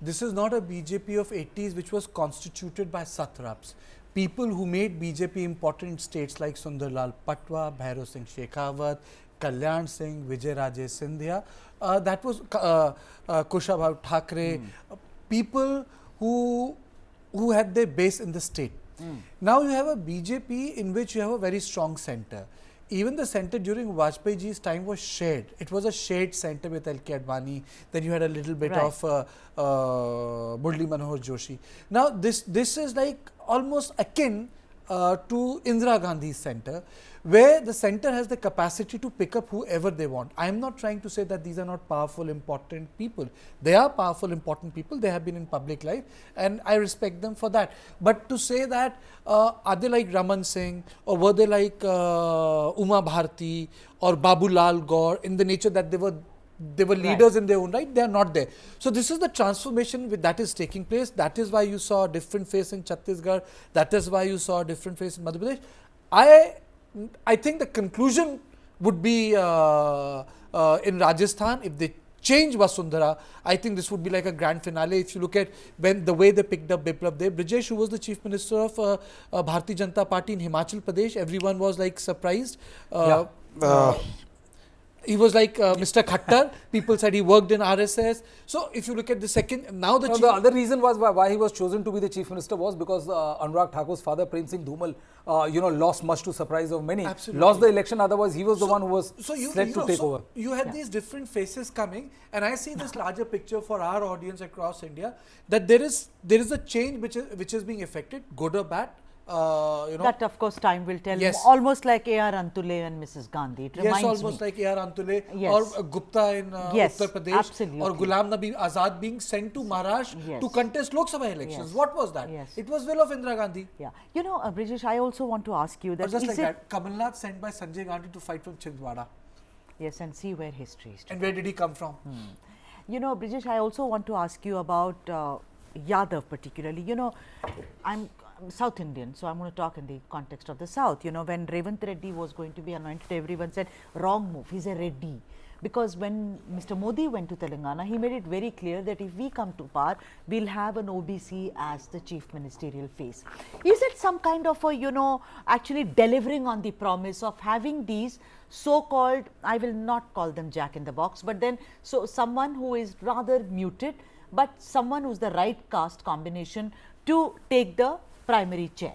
this is not a BJP of 80s which was constituted by satraps. People who made BJP important in states like Sundarlal Patwa, Bhairav Singh Shekhawat, Kalyan Singh, Vijay Raje Scindia, that was Kushabha Thakre, people who had their base in the state. Now you have a BJP in which you have a very strong centre. Even the centre during Vajpayee ji's time was shared. It was a shared centre with L.K. Advani. Then you had a little bit of Murli Manohar Joshi. Now this is like almost akin to Indira Gandhi's centre, where the centre has the capacity to pick up whoever they want. I am not trying to say that these are not powerful, important people. They are powerful, important people. They have been in public life and I respect them for that. But to say that are they like Raman Singh or were they like Uma Bharti or Babulal Gour in the nature that they were leaders in their own right, they are not there. So this is the transformation that is taking place. That is why you saw a different face in Chhattisgarh. That is why you saw a different face in Madhya Pradesh. I think the conclusion would be in Rajasthan, if they change Vasundhara, I think this would be like a grand finale. If you look at the way they picked up Biplab Dev, Brijesh, who was the chief minister of Bharatiya Janata Party in Himachal Pradesh, everyone was like surprised. He was like Mr. Khattar. People said he worked in RSS. So if you look at the second, now the other reason was why he was chosen to be the chief minister was because Anurag Thakur's father, Prem Singh Dhumal, lost much to surprise of many. Absolutely. Lost the election. Otherwise, he was the one who was set to take over. You had these different faces coming, and I see this larger picture for our audience across India, that there is a change which is being effected, good or bad. That of course time will tell. Yes. Almost like A.R. Antule and Mrs. Gandhi. It reminds me. Almost like A.R. Antule or Gupta in Uttar Pradesh, absolutely. Or Ghulam Nabi Azad being sent to Maharashtra to contest Lok Sabha elections. What was that? It was will of Indira Gandhi. Yeah. Brijesh, I also want to ask you that. Or just like that, Kamal Nath sent by Sanjay Gandhi to fight from Chhindwara. Yes, and see where history is. And where did he come from? Brijesh, I also want to ask you about Yadav particularly. I'm South Indian, so I'm going to talk in the context of the South. When Revant Reddy was going to be anointed, everyone said, wrong move, he's a Reddy. Because when Mr. Modi went to Telangana, he made it very clear that if we come to power, we'll have an OBC as the chief ministerial face. Is it some kind of a, actually delivering on the promise of having these so-called, I will not call them jack in the box, but then someone who is rather muted, but someone who's the right caste combination to take the primary chair?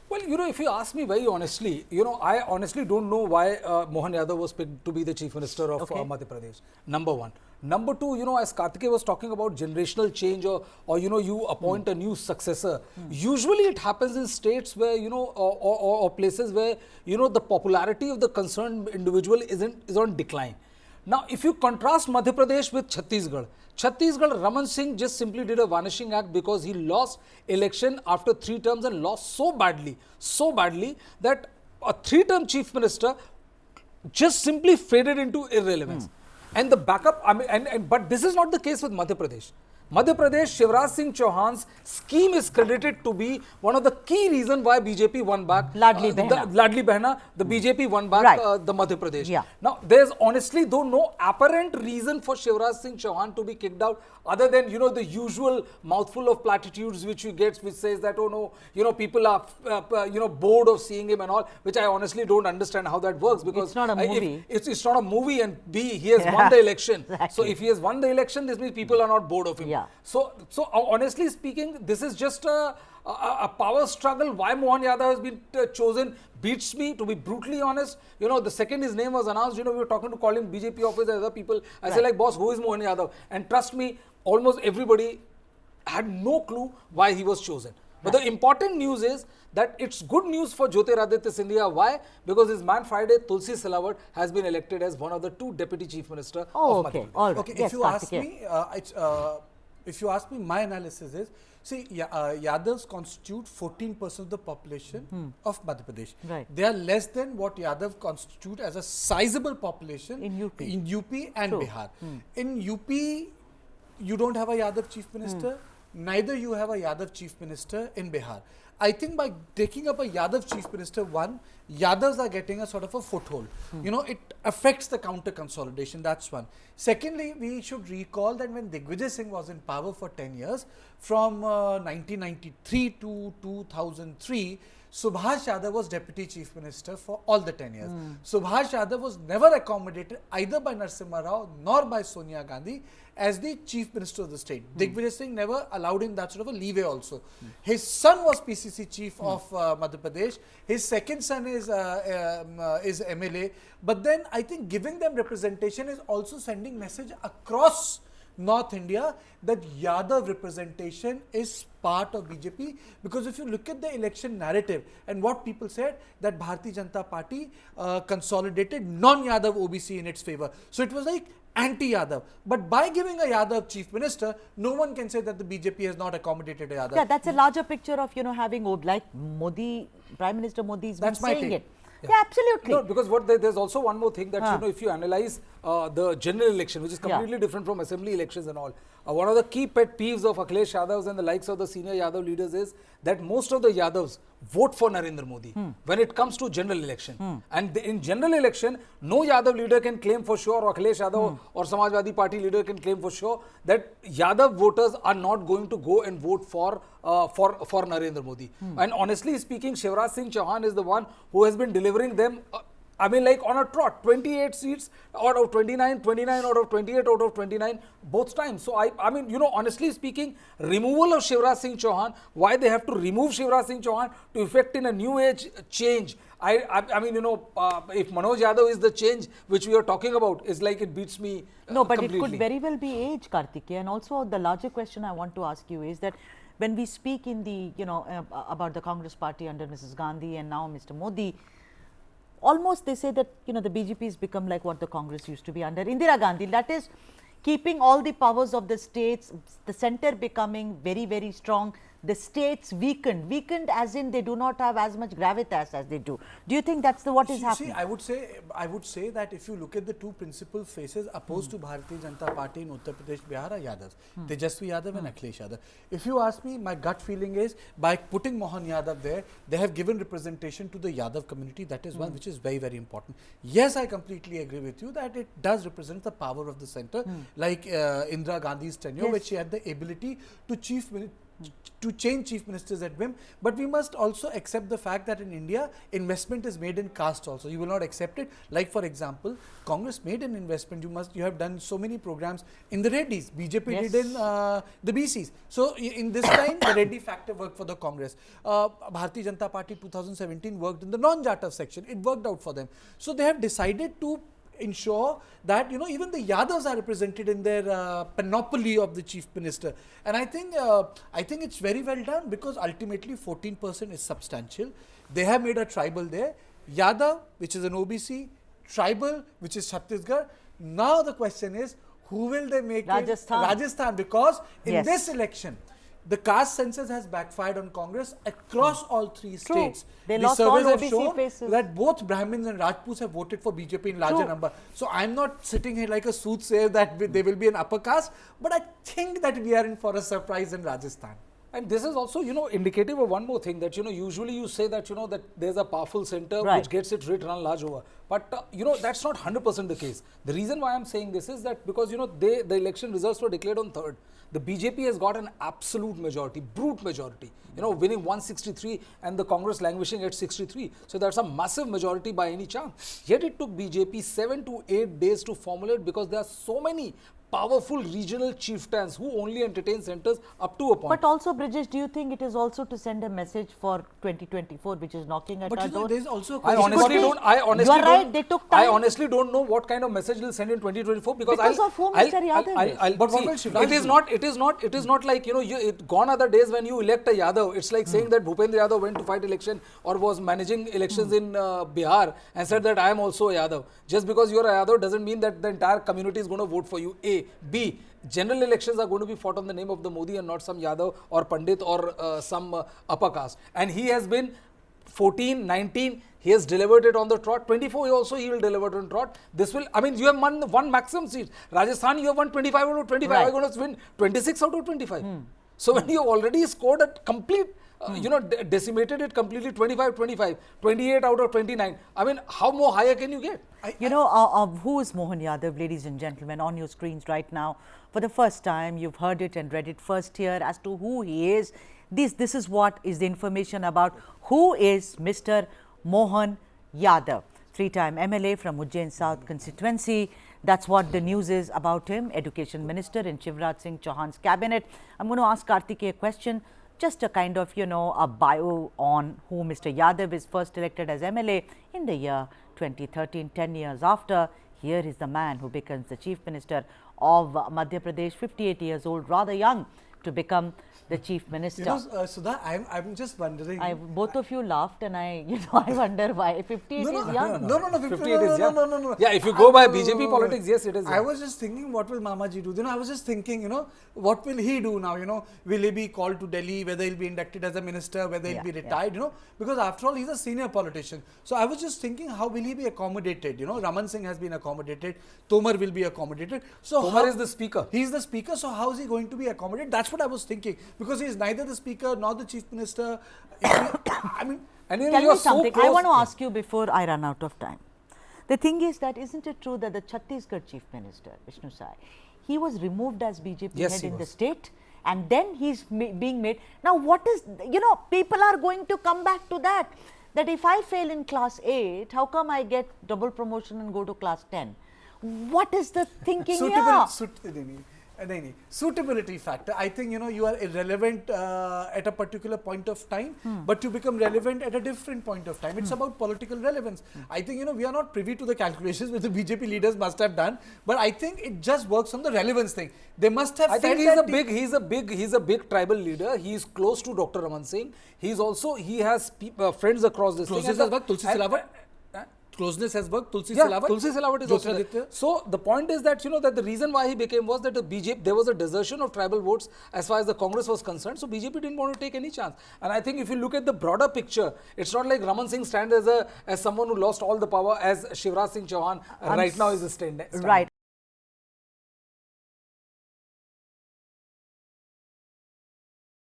Well, if you ask me very honestly, I honestly don't know why Mohan Yadav was picked to be the chief minister of Madhya Pradesh. Number one. Number two, as Karthikeya was talking about generational change or you appoint a new successor. Usually it happens in states where, or places where, the popularity of the concerned individual is on decline. Now, if you contrast Madhya Pradesh with Chhattisgarh, Raman Singh just simply did a vanishing act because he lost election after 3 terms and lost so badly that a 3-term chief minister just simply faded into irrelevance. And the backup, but this is not the case with Madhya Pradesh. Madhya Pradesh, Shivraj Singh Chouhan's scheme is credited to be one of the key reasons why BJP won back. Ladli Behna, the BJP won back the Madhya Pradesh. Yeah. Now, there's honestly no apparent reason for Shivraj Singh Chouhan to be kicked out other than, the usual mouthful of platitudes which you get, which says that, oh no, people are, bored of seeing him and all, which I honestly don't understand how that works because it's not a movie. It's not a movie, and B, he has won the election. Exactly. So if he has won the election, this means people are not bored of him. Yeah. So honestly speaking, this is just a power struggle. Why Mohan Yadav has been chosen beats me, to be brutally honest. The second his name was announced, we were talking to call him BJP office and other people. I say like, boss, who is Mohan Yadav? And trust me, almost everybody had no clue why he was chosen. But the important news is that it's good news for Jyotiraditya Scindia. Why? Because his man Friday, Tulsi Silawat, has been elected as one of the 2 deputy chief minister of Madhya Pradesh. All right. Okay, yes, if you ask me, my analysis is, see, Yadavs constitute 14% of the population of Madhya Pradesh. Right. They are less than what Yadav constitute as a sizable population in UP and Bihar. In UP, you don't have a Yadav chief minister. neither you have a Yadav chief minister in Bihar. I think by taking up a Yadav chief minister, one, Yadavs are getting a sort of a foothold. You know, it affects the counter consolidation, that's one. Secondly, we should recall that when Digvijay Singh was in power for 10 years, from 1993 to 2003, Subhash Yadav was deputy chief minister for all the 10 years. Subhash Yadav was never accommodated either by Narasimha Rao nor by Sonia Gandhi as the chief minister of the state. Digvijay Singh never allowed him that sort of a leeway also. His son was PCC chief of Madhya Pradesh. His second son is MLA. But then I think giving them representation is also sending message across North India that Yadav representation is part of BJP, because if you look at the election narrative and what people said, that Bharatiya Janata Party consolidated non-Yadav OBC in its favor. So it was like anti-Yadav. But by giving a Yadav chief minister, no one can say that the BJP has not accommodated a Yadav. Yeah, that's a larger picture of, you know, having, like Modi, Prime Minister Modi has been saying it. Yeah, absolutely. No, because there's also one more thing that, you know, if you analyze the general election, which is completely different from assembly elections and all, one of the key pet peeves of Akhilesh Yadavs and the likes of the senior Yadav leaders is that most of the Yadavs vote for Narendra Modi when it comes to general election. And in general election, no Yadav leader can claim for sure, or Akhilesh Yadav or Samajwadi Party leader can claim for sure that Yadav voters are not going to go and vote for Narendra Modi. And honestly speaking, Shivraj Singh Chouhan is the one who has been delivering them I mean, like on a trot, 28 seats out of 29, 29 out of 28 out of 29, both times. So, I mean, you know, honestly speaking, removal of Shivraj Singh Chouhan, why they have to remove Shivraj Singh Chouhan to effect in a new age change. I mean, you know, if Manoj Yadav is the change which we are talking about, it's like it beats me No, but completely. It could very well be age, Kartikeya. And also the larger question I want to ask you is that when we speak in the, you know, about the Congress party under Mrs. Gandhi and now Mr. Modi, almost they say that, you know, the BJP has become like what the Congress used to be under Indira Gandhi. That is keeping all the powers of the states, the center becoming very, very strong, the states weakened as in they do not have as much gravitas as they do. Do you think that's what is happening? See, I would say that if you look at the two principal faces opposed to Bharatiya Janata Party in Uttar Pradesh, Bihar are Yadavs, Tejasvi Yadav and Akhilesh Yadav. If you ask me, my gut feeling is by putting Mohan Yadav there, they have given representation to the Yadav community. That is one which is very, very important. Yes, I completely agree with you that it does represent the power of the center, like Indira Gandhi's tenure, which she had the ability to change chief ministers at whim. But we must also accept the fact that in India, investment is made in caste also. You will not accept it. Like, for example, Congress made an investment. You have done so many programs in the Reddys. BJP did in the BCs. So, in this time, the Reddy factor worked for the Congress. Bharatiya Janata Party 2017 worked in the non-Jatav section. It worked out for them. So, they have decided to ensure that, you know, even the Yadavs are represented in their panoply of the chief minister. And I think it's very well done, because ultimately 14% is substantial. They have made a tribal there. Yadav, which is an OBC, tribal, which is Chhattisgarh. Now the question is, who will they make Rajasthan. it? Rajasthan, because in this election, the caste census has backfired on Congress across all three states. They the lost all surveys have OBC shown faces. that both Brahmins and Rajputs have voted for BJP in larger number. So I'm not sitting here like a soothsayer that there will be an upper caste, but I think that we are in for a surprise in Rajasthan. And this is also, you know, indicative of one more thing, that, you know, usually you say that, you know, that there's a powerful center which gets its writ run large over. But, you know, that's not 100% the case. The reason why I'm saying this is that because, you know, the election results were declared on 3rd. The BJP has got an absolute majority, brute majority, you know, winning 163 and the Congress languishing at 63. So that's a massive majority by any chance. Yet it took BJP 7 to 8 days to formulate, because there are so many powerful regional chieftains who only entertain centers up to a point. But also, Brijesh, do you think it is also to send a message for 2024, which is knocking at our door? There is also a I honestly don't know what kind of message will send in 2024, because of whom Mr. Yadav But it is not like, you know, gone are the days when you elect a Yadav. It's like saying that Bhupendra Yadav went to fight election or was managing elections in Bihar and said that I am also a Yadav. Just because you are a Yadav doesn't mean that the entire community is going to vote for you. A. B. General elections are going to be fought on the name of the Modi and not some Yadav or Pandit or some upper caste. And he has been 14, 19, he has delivered it on the trot. 24 also he will deliver it on trot. This will, I mean, you have won maximum seats. Rajasthan, you have won 25 out of 25. Are you going to win 26 out of 25? So when you already scored a complete, decimated it completely 25-25, 28 out of 29. I mean, how more higher can you get? Who is Mohan Yadav, ladies and gentlemen, on your screens right now? For the first time, you've heard it and read it first here as to who he is. This is what is the information about who is Mr. Mohan Yadav, three-time MLA from Ujjain South constituency. That's what the news is about him, Education Minister in Shivraj Singh Chouhan's cabinet. I'm going to ask Karthikeya a question, just a kind of, a bio on who Mr. Yadav is, first elected as MLA in the year 2013, 10 years after. Here is the man who becomes the Chief Minister of Madhya Pradesh, 58 years old, rather young to become the Chief Minister. Sudha, I'm just wondering. Both of you laughed and I wonder why. 58 is young. No, 58 is young. No. Yeah, if you go by BJP politics, yes, it is young. I was just thinking, what will Mamaji do? I was just thinking, what will he do now? Will he be called to Delhi, whether he'll be inducted as a minister, whether he'll be retired, because after all, he's a senior politician. So I was just thinking, how will he be accommodated? Raman Singh has been accommodated. Tomar will be accommodated. So Tomar is the speaker. He's the speaker. So how is he going to be accommodated? That's what I was thinking. Because he is neither the speaker nor the chief minister. I mean, tell me something. I want to ask you before I run out of time. The thing is that isn't it true that the Chhattisgarh chief minister, Vishnu Sai, he was removed as BJP head in the state, and then he's being made. Now, what is, people are going to come back to that. That if I fail in class 8, how come I get double promotion and go to class 10? What is the thinking here? Suitability factor. I think you are irrelevant at a particular point of time, but you become relevant at a different point of time. It's about political relevance. I think we are not privy to the calculations which the BJP leaders must have done, but I think it just works on the relevance thing. They must have. I think he's a big tribal leader. He is close to Dr. Raman Singh. He has friends across this thing. Closeness has worked. Tulsi Silawat is also there. So the point is that that the reason why he became was that the BJP, there was a desertion of tribal votes as far as the Congress was concerned. So BJP didn't want to take any chance. And I think if you look at the broader picture, it's not like Raman Singh stands as someone who lost all the power as Shivraj Singh Chouhan right now is a stand. Right.